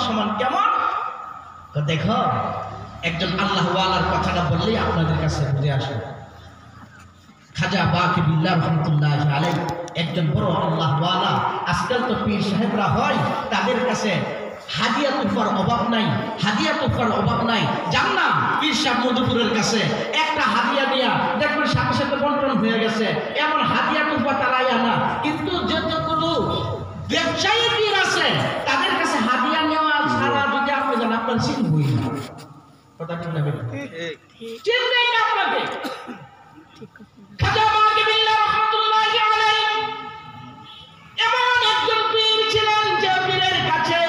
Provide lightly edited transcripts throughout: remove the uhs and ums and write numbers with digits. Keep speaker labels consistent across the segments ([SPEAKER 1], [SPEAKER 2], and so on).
[SPEAKER 1] সমান কেমন? দেখো একজন আল্লাহ ওয়ালার কথাটা বললেই আপনাদের কাছে বুঝে আসবে। খাজা বাকি বিল্লাহ রহমতুল্লাহ আলাইহি একজন বড় আল্লাহ ওয়ালা। আজকাল তো পীর সাহেবরা হয়, তাদের কাছে হাদিয়া তোফার অভাব নাই, হাদিয়া তোফার অভাব নাই। যান না পীর সাহেব মধুপুরের কাছে, একটা হাদিয়া দিয়া দেখবেন সাথে সাথে বন্টন হয়ে গেছে। এমন হাদিয়া তোফা তারাই আনা। কিন্তু যতগুলো ব্যবসায়ী পীর আছে তাদের কাছে হাদিয়া নেওয়া ছাড়া যদি আপনি যান, আপনার চিনবই না। কথা ঠিক না? চিনবেই না আপনাকে। খাজা বাকি বিল্লাহ রহমতুল্লাহ আলাইহি এমন একজন পীর ছিলেন যে পীরের কাছে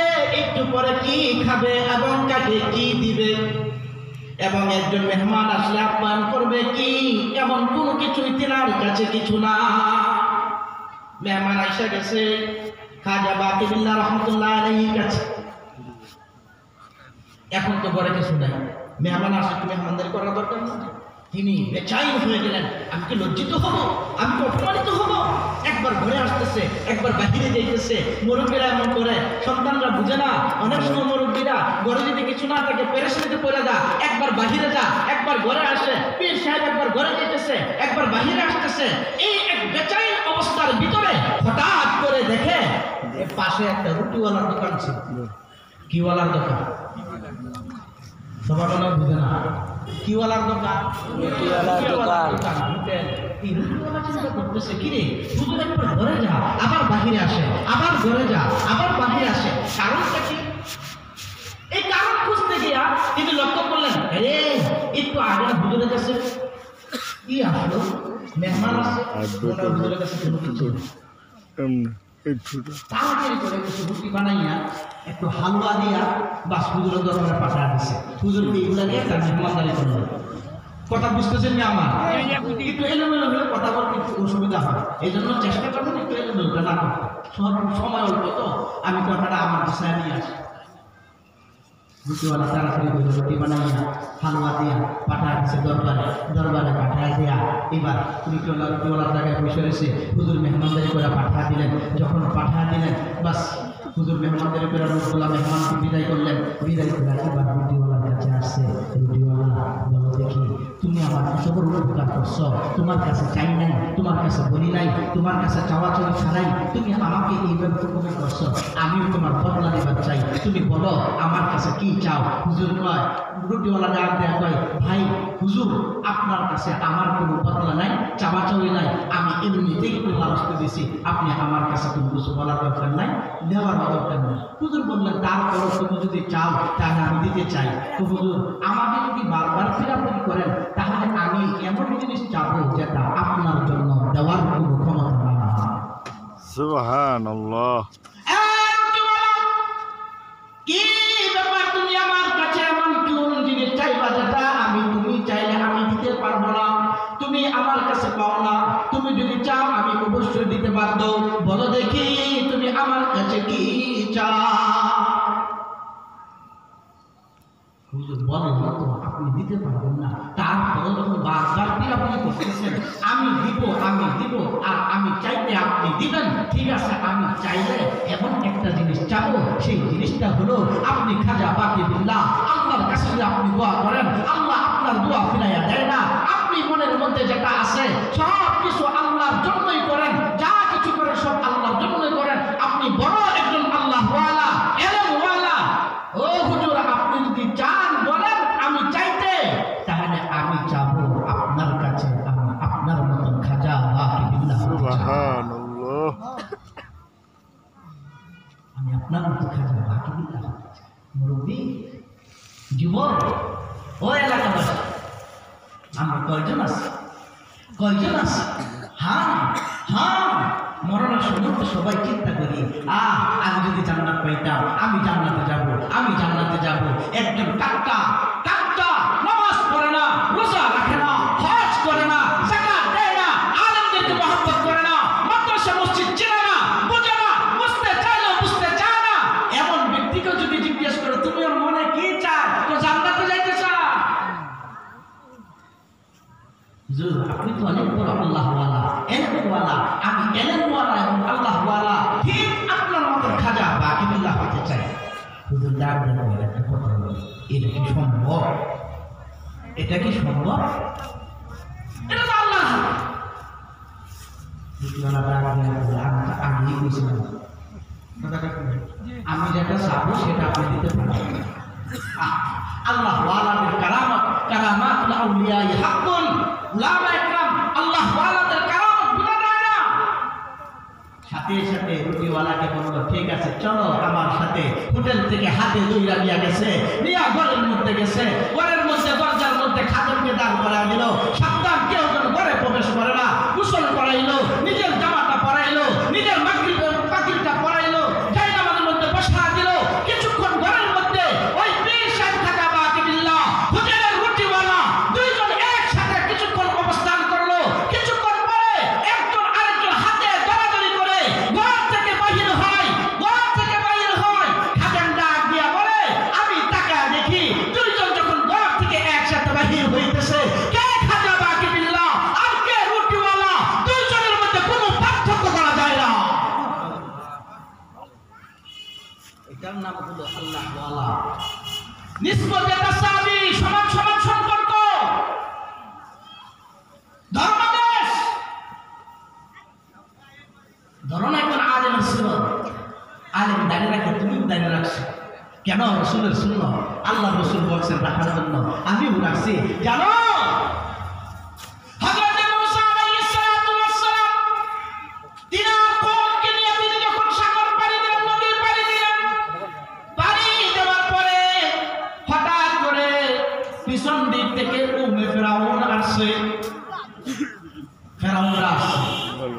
[SPEAKER 1] একটু পরে কি খাবে এবং কাকে কি দিবে এবং একজন মেহমান আসলে আপ্যায়ন করবে কি, এমন কোনো কিছুই তিনার কাছে কিছু না। মেহমান আইসা গেছে খাজা বাকি বিল্লাহ রহমতুল্লাহ আলাইহির কাছে, এখন তো ঘরে কিছু নাই। মেহমান আসলে কি মেহমানদারি করার দরকার নেই? তিনি বেচাইন হয়ে গেলেন, আমি কি লজ্জিত হব, আমি কি অপমানিত হব? একবার ঘরে আসতেছে, একবার বাহিরে যাইতেছে। মুরব্বীরা এমন করে, সন্তানরা বুঝে না। অনেক সময় মুরব্বীরা ঘরে যদি কিছু না থাকে পেরেশানিতে পড়ে যা, একবার বাহিরে যা, একবার ঘরে আসে। পীর সাহেব একবার ঘরে যাইতেছে, একবার বাহিরে আসতেছে। এই এক বেচাইন অবস্থার ভিতরে হঠাৎ করে দেখে পাশে একটা রুটিওয়ালার দোকান ছিল। কিওয়ালার দোকান? সবার বুঝে না। কিওয়ালার দোকান? করতেছে কি রে, হুজুর একবার ঘরে যা, আবার বাহিরে আসে, আবার ঘরে যা, আবার বাহিরে আসে। কারণটা কি? এই কারণ খুঁজতে গিয়া তিনি লক্ষ্য করলেন, আরে একটু আগে হুজুরের কাছে কি আসলো, মেহমান আছে, হুজুরের কাছে কোনো কিছু তাড়াতাড়ি করে কিছু রুটি বানাইয়া একটু হালুয়া দিয়া বাস হুজুরের দরবারে পাঠা দিছে। হুজুরকে এগুলা নিয়ে তার মেহমানদারি করলো। কথা বুঝতেছেন না? আমার একটু এলোমেলো হলে কথা বলতে একটু অসুবিধা হয়, এই জন্য চেষ্টা করবেন একটু এলোমেলো না করতে। সময় অল্প তো আমি কথাটা আমার দিশায় নিয়ে আসি। রুটিওয়ালা তাড়াতাড়ি করে রুটি বানাইয়া হালুয়া দিয়া পাঠা দিছে দরবারে, দরবারে পাঠা দিয়া এবার রুটিওয়ালার জায়গায় বসে রয়েছে। হুজুর মেহমানদারি করে পাঠা দিলেন। যখন পাঠা দিলেন বাস হুজুর মেহমানদারি করে রসগোল্লা মেহমানকে বিদায় করলেন। বিদায় করে এবার রুটিওয়ালার কাছে আসছে। রুটিওয়ালা বলো দেখি, তুমি আমার কত বড় উপকার করছো, তোমার কাছে চাই নাই, তোমার কাছে বলি নাই, তোমার কাছে চাওয়া চাওয়া ছাড়াই তুমি আমাকে এইভাবে উপকার করছো, আমিও তোমার বদলা নেবার চাই, তুমি বলো আমার কাছে কি চাও? হুজুর কয়, রুটিওয়ালা ডাক দেয়া কয়, ভাই হুজুর আপনার কাছে আমার কোনো বদলা নাই, চাওয়া চাওয়ি নাই, আমি এমনিতেই একটু লালচ দিয়েছি, আপনি আমার কাছে কোনো কিছু বলার দরকার নাই, দেওয়ার দরকার নেই। হুজুর বললেন, তারপরও তুমি যদি চাও তাহলে আমি দিতে চাই। তো হুজুর আমাকে যদি বারবার ফিরাফিরি করেন তাহলে আমি এমন জিনিস চাবো যেটা আপনার জন্য দেওয়ার কোনো ক্ষমতা না।
[SPEAKER 2] সুবহানাল্লাহ।
[SPEAKER 1] কি ব্যাপার, তুমি আমার কাছে এমন কোন জিনিস চাইবা যেটা আমি তুমি চাইলে আমি দিতে পারবো না? তুমি আমার কাছে পাও না, তুমি যদি চাও আমি অবশ্যই দিতে বাধ্য। বলো দেখি তুমি আমার কাছে কি চাও? হুজুর বলেন না তো আপনি দিতে পারবেন না, তারপরে যখন বারবার আপনি করতেছেন আমি দিব আর আমি চাইতে আপনি দিবেন, ঠিক আছে আমি চাইলে এমন একটা জিনিস চাবো, সেই জিনিসটা হলো আপনি খাজা বাকি বিল্লাহ আল্লাহর কাছে আপনি দোয়া করেন, আল্লাহ আপনার দোয়া ফিরাইয়া দেয় না। আপনি মনের মধ্যে যেটা আছে সব কিছু আল্লাহর জন্যই করেন, যা কিছু করেন সব আল্লাহর জন্যই করেন। আপনি বড় একজন আল্লাহ ওয়ালা, এলেম ওয়ালা। ও হুজুর আপনি যদি চান বলেন আমি চাইতে, তাহলে আমি চাবো আপনার কাছে, আমি আপনার মতন খাজা বাকি বিল্লাহ
[SPEAKER 2] সুবহানাল্লাহ।
[SPEAKER 1] আমি আপনার মতো খাজা বাকি বিল্লাহ। মুরব্বী যুবক ও এলাকাবাসী, আমরা কয়জন আছি? হ্যাঁ মরণের সময় তো সবাই চিন্তা করি, আমি যদি জান্নাত পাইতাম, আমি জান্নাতে যাব। একজন কাট্টা নামাজ পড়ে না, রোজা রাখে না, হজ করে না, যাকাত দেয় না, আলেমদেরকে মহব্বত করে না, মাদ্রাসা মসজিদ চেনে না, বোঝে না, বুঝতে চাইলেও বুঝতে চায় না, এমন ব্যক্তিকে যদি জিজ্ঞেস করো তুমি ওর মনে কি চায়, তো জান্নাতে যাইতে চায়। হুজুর আপনি তো অনেক বড় আল্লাহওয়ালা, এলেমওয়ালা, আমি এলেমওয়ালা এবং আল্লাহওয়ালা, ঠিক আপনার মতো খাজা বাকি বিল্লাহ হতে চাই। হুজুর ডাক দেন একটা কথা বলি, এটা কি সম্ভব? এটা কি সম্ভব? এটা তো আল্লাহ। আমি বুঝলাম আমি যেটা চাবো সেটা আপনি দিতে পারেন। আল্লাহ ওয়ালাদের কারামত, কারামাতুল আউলিয়া হাক্কুন, উলামা ইকরাম আল্লাহ ওয়ালাদের কারামত বুঝা যায় না। সাথে সাথে রুটিওয়ালাকে বললো, ঠিক আছে চলো আমার সাথে। হোটেল থেকে হাতে দইরা নিয়ে গেছে, নিয়ে ঘরের মধ্যে গেছে। ঘরের মধ্যে দরজার মধ্যে খাদেমকে দাঁড় করাই দিল, সাবধান কেউ যেন ঘরে প্রবেশ করে না। গোসল করাইলো, নিজের জামাটা পরাইলো, নিজের পাখিটা পরাইলো, জায়নামাজের মধ্যে বসা দিল। কিছুক্ষণ ঘরের মধ্যে ওই পীর সাহেব থাকা বাকিবিল্লাহ হোটেলের রুটিওয়ালা দুইজন একসাথে কিছুক্ষণ অবস্থান করলো। কিছুক্ষণ পরে একজন আরেকজন হাতে দরাদরি করে ঘর থেকে বাহির হয়। ঘর থেকে বাহির হয়, খাদেম ডাক দিয়া বলে, আমি তাকায় দেখি দুইজন যখন ঘর থেকে একসাথে বাহির হইতেছে, কে খাজা বাকিবিল্লাহ আর কে রুটিওয়ালা, দুইজনের মধ্যে কোনো পার্থক্য করা যায় না। এটার নাম হলো আল্লাহ ওয়ালা। নিসবতে তাসাবি, সমান সমান সম্পর্ক। ধর্মদেশ ধরুন একজন আলেম ছিল, আলেম দাঁড়িয়ে রাখে, তুমিও দাঁড়িয়ে রাখছো কেন? রসুলের সুন্নাত, আল্লাহ রসুল বলছেন রাখার জন্য, আমিও রাখছি। জানো হযরত মুসা আলাইহিস সালাতু ওয়াস সালাম তিনার কওমকে নিয়ে তিনি যখন সাগর পাড়ি দিলেন, নদীর পাড়ি দিলেন, পাড়ি দেওয়ার পরে হঠাৎ করে পিছন দিক থেকে কওমে ফেরাউন আসছে। ফেরাউনরা আসছে,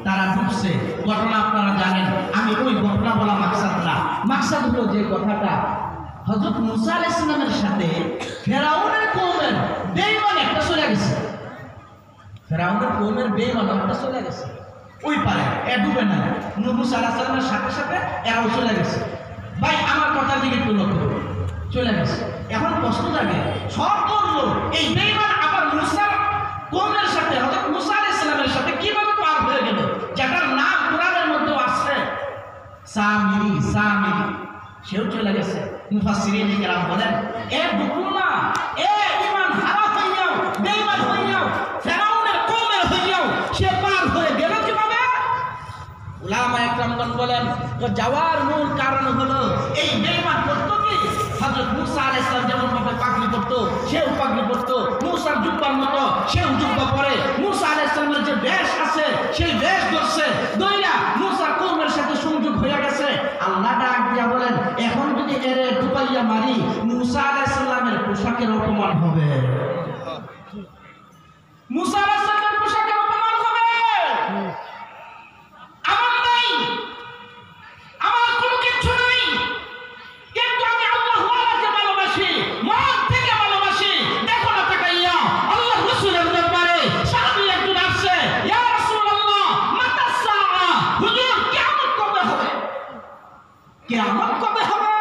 [SPEAKER 1] তারা ঢুকছে। ঘটনা আপনারা জানেন, আমি ওই ঘটনা বলা মাকসাদ না। মাকসাদ হলো যে কথাটা হযরত মুসা আলাইহিস সালামের সাথে ফেরাউনের কওমের বেঈমান একটা চলে গেছে। ফেরাউনের কওমের বেঈমান একটা চলে গেছে ওই পারে, এ ডুবে না। মুসা আলাইহিস সালামের সাথে সাথে এরাও চলে গেছে। ভাই আমার কথার দিকে একটু লক্ষ্য করুন, চলে গেছে। এখন প্রশ্ন জাগে, সব বললো এই বেঈমান আবার মুসার কওমের সাথে হযরত মুসা আলাইহিস সালামের সাথে কিভাবে পার হয়ে গেল, যেটার নাম কোরআনের মধ্যে আছে সামিরি। সামিরি সেও চলে গেছে। মুফাসসিরিন কিরাম বলেন, এ ঢুকলো না, এ ঈমান হারা হইয়াও, বেঈমান হইয়াও, ফেরাউনের কওমের হইয়াও সে পার হয়ে গেল কিভাবে? উলামা ইকরামগণ বলেন, তো যাওয়ার মূল কারণ হলো এই বেঈমান করতো কি, হযরত মুসা আলাইহিস সালাম যেমন ভাবে পাগড়ি পরতো সেও পাগড়ি পরতো, মুসার জুব্বার মতো সেও জুব্বা পরে। মুসা আলাইহিস সালামের যে বেশ আছে সেই বেশ ধরছে, দইরা মুসার কওমের সাথে সংযোগ হয়ে গেছে। আল্লাহ ডাক দিয়া বলেন, এখন যদি এরে ডুবাইয়া মারি, মুসা আলাইহিস সালামের পোশাকের অপমান হবে। মুসা আলাইহিস সালামের পোশাকের অপমান হবে। আমার নাই, আমার কোনো কিছু নাই, কিন্তু আমি আল্লাহ ওয়ালাকে ভালোবাসি, মন থেকে ভালোবাসি। দেখো না তাকাইয়া আল্লাহ রাসূলের দরবারে সাহাবী একজন আসছে, ইয়া রাসূলুল্লাহ মাতা সাআ, হুজুর কিয়ামত কবে হবে? কিয়ামত কবে হবে?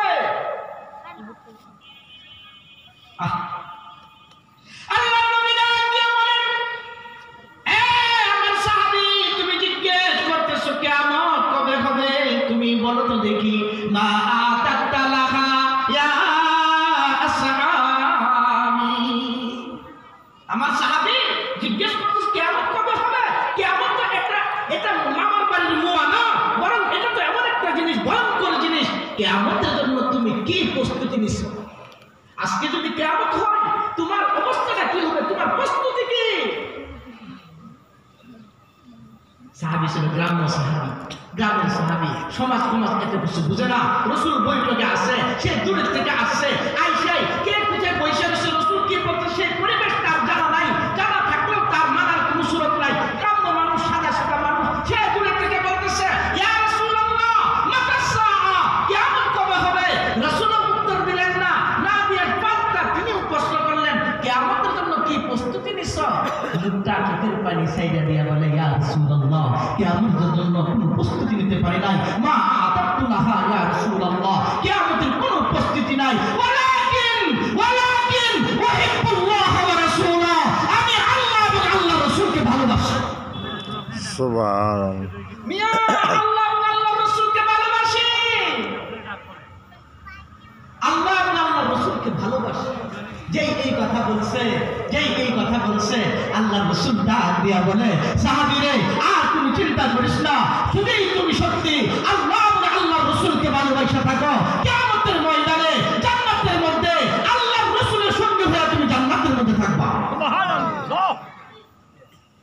[SPEAKER 1] আল্লাহ নবী ডাক দিয়ে বলেন, এ আমার সাহাবী, তুমি জিজ্ঞেস করতেছো কিয়ামত কবে হবে, তুমি বলো তো দেখি। মা আতাতালাহা ইয়া আসহাবি, আমার সাহাবী জিজ্ঞেস করতেছ কিয়ামত কবে হবে। কিয়ামত তো এটা মামার বাড়ির মোয়া না, বরং এটা তো এমন একটা জিনিস, ভয়ঙ্কর জিনিস। কিয়ামতের জন্য তুমি কি প্রস্তুতি নিছো? আজকে যদি কিয়ামত হয় তোমার অবস্থাটা কি হবে, তোমার প্রস্তুতি কি? সাহাবী ছিল গ্রাম্য সাহাবী, গ্রামের সাহাবী, সমাজ এত কিছু বুঝে না। রসুল বৈঠকে আসে, সে দূরের থেকে আসছে, আইসাই কে কোথায় বসে রয়েছে, রসুল কি বলছে সেই পরিবেশ তার জানা নাই। জানা থাকলেও তার মানার কোনো সুরত নাই। গ্রাম্য মানুষ, সাদা সাদা মানুষ, সে দূরের থেকে বলতেছে, ইয়া রাসূলুল্লাহ মাতা সাআ, কিয়ামত কবে হবে? রাসূল উত্তর দিলেন না, না দিয়ে পাল্টা তিনিও প্রশ্ন করলেন, কিয়ামতের জন্য কি প্রস্তুতি নিছ? লোকটা চোখের পানি সাইডা দিয়া বলে, ইয়া রাসূলুল্লাহ কিয়ামতের জন্য কোনো প্রস্তুতি নিতে পারি নাই। মা আতাতুলাহা ইয়া রাসূলুল্লাহ, কিয়ামতের কোনো প্রস্তুতি নাই। ওয়ালাকিন উহিব্বুল্লাহ ওয়া রাসূলাহ, আমি আল্লাহ এবং আল্লাহ রাসূলকে ভালোবাসি।
[SPEAKER 2] সুবহানাল্লাহ।
[SPEAKER 1] মিয়া আল্লাহ এবং আল্লাহ রাসূলকে ভালোবাসি। রসুলকে ভালোবাসে। যেই এই কথা বলছে, যেই এই কথা বলছে, আল্লাহ রসুল ডাক দিয়া বলে, সাহাবীরে আর তুমি চিন্তা করিস না, যদি তুমি সত্যি আল্লাহ রসুলকে ভালোবাসা থাকো, কিয়ামতের ময়দানে জান্নাতের মধ্যে আল্লাহ রসুলের সঙ্গে হয়ে তুমি জান্নাতের মধ্যে থাকবা।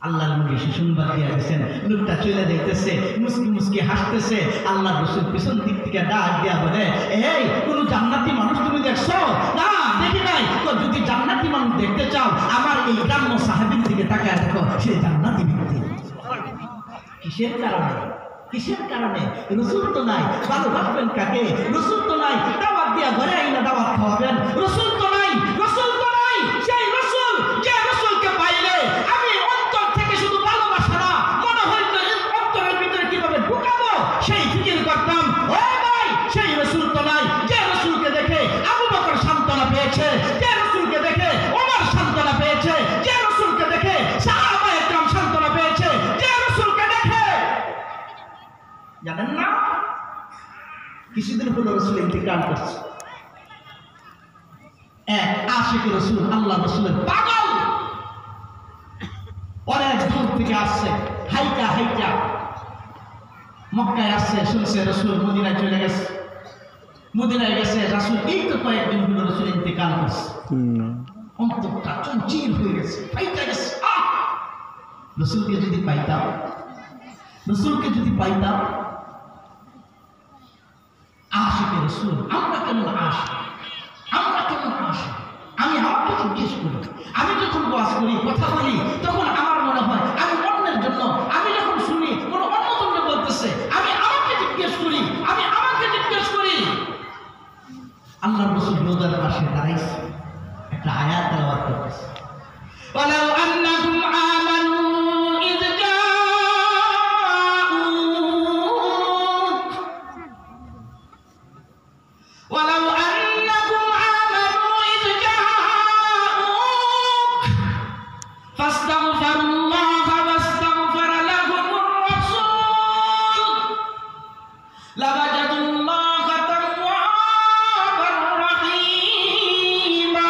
[SPEAKER 1] আল্লাহর নবী সুসংবাদ দিয়ে দিয়েছেন। লোকটা চলে যাইতেছে, মুস্কি মুস্কি হাসতেছে। আল্লাহ রসুল পিছন দিক থেকে ডাক দিয়া বলে, এই কোন জান্নাতি মানুষ তুমি দেখছো? না, দেখি নাই। তো যদি জান্নাতি মানুষ দেখতে চাও, আমার এই গ্রাম্য সাহাবীর দিকে তাকায় দেখো, সে জান্নাতি ব্যক্তি। কিসের কারণে? কিসের কারণে? রসুল তো নাই, ভালোবাসবেন কাকে? রসুল তো নাই, দাওয়াত দিয়া ঘরে আইনা দাওয়াত খাওয়াবেন। রসুল তো নাই, রসুল তো নাই। সেই রসুল, যে রসুলকে পাইলে আমি অন্তর থেকে শুধু ভালোবাসা না, মনে হইতো অন্তরের ভিতরে কিভাবে ঢুকাবো সেই ফিকির করতাম। ও ভাই, সেই রসুল তো নাই। যে রসুলকে দেখে আবু বকর সান্ত্বনা পেয়েছে, যে রসুলকে দেখে ওমর সান্ত্বনা পেয়েছে, যে রসুলকে দেখে সাহাবায়ে কেরাম সান্ত্বনা পেয়েছে, যে রসুলকে দেখে, জানেন না, কিছুদিন হলো রসুল ইন্তেকাল করছে। এক আশিক রসুল, আল্লাহ রসুলের পাগল, অনেক দূর থেকে আসছে, হাইটা হাইটা মক্কায় আসছে। শুনছে রসুল মদিনায় চলে গেছে, মদিনায় গেছে রাসূল। এই তো কয়েকদিন হলো রসুল ইন্তেকাল করছে। অন্তরটা চঞ্চল হয়ে গেছে, ফাইটা গেছে। রসুলকে যদি পাইতাম, রসুলকে যদি পাইতাম। আশিকে রসুল, আমরা কেমন আশি, আমরা কেমন আশি? আমি আমাকে জিজ্ঞেস করি, আমি যখন ওয়াজ করি, কথা বলি, তখন আমার মনে হয় আমি অন্যের জন্য, আমি যখন শুনি কোনো অন্য জন্য বলতেছে, আমি আমাকে জিজ্ঞেস করি, আমি আমাকে জিজ্ঞেস করি। আল্লাহ রসুল রোজার পাশে দাঁড়াইছে, একটা আয়াত তেলাওয়াত করতেছে, ওয়ালাউ আন্নাহুম আমানু ইয জাউক, ওয়ালাউ আন্নাকুম আমানু ইয জাউক ফাস্তাগফিরুল্লাহা ওয়াস্তাগফারা লাহুমুর রাসূল লাওয়াজাদুল্লাহা তাওয়াবার রাহিমা।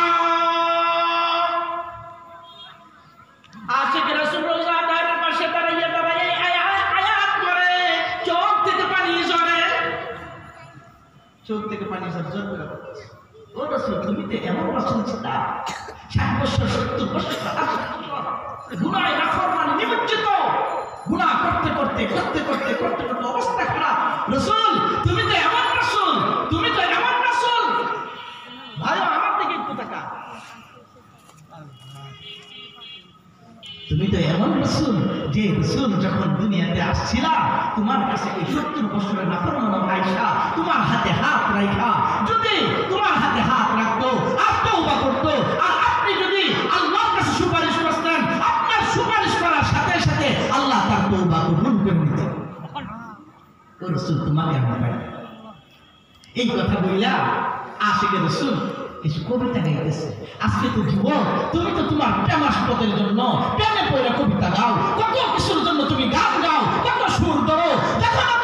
[SPEAKER 1] আশিক রাসূল রোজাদার পাশে দাঁড়িয়ে দাঁড়িয়ে আয়াত করে চোখ থেকে পানি ঝরে, চোখ থেকে পানি ঝরঝর করে। ও রাসূল, তুমি তো এমন রাসূল ছিলা, 60 বছর 70 বছর গুনাহে নাফরমানি নিমজ্জিত, গুনাহ করতে করতে করতে করতে করতে করতে অবস্থা খারাপ। রাসূল, তুমি তো এমন রাসূল, তুমি তো এমন রাসূল। ভাই আমার দিকে একটু তাকা, তুমি তো এমন রসুল, যে রসুল যখন দুনিয়াতে আসছিলা, তোমার কাছে এই 70 বছরের নাফরমান আয়েশা তোমার হাতে হাত রাখা, যদি তোমার হাতে হাত রাখতো আর তওবা করতো, আর আপনি যদি আল্লাহর কাছে সুপারিশ করতেন, আপনার সুপারিশ করার সাথে সাথে আল্লাহ তার তওবা কবুল করে নিতেন। ও রসুল, তোমাকে আমি পাই। এই কথা বইলা আশিকে রসুল কিছু কবিতা গাইতেছে। আজকে তো যুবক, তুমি তো তোমার প্রেমাস্পদের জন্য প্রেমে পড়ে কবিতা গাও, কত কিছুর জন্য তুমি গান গাও, কত সুর ধরো, দেখো না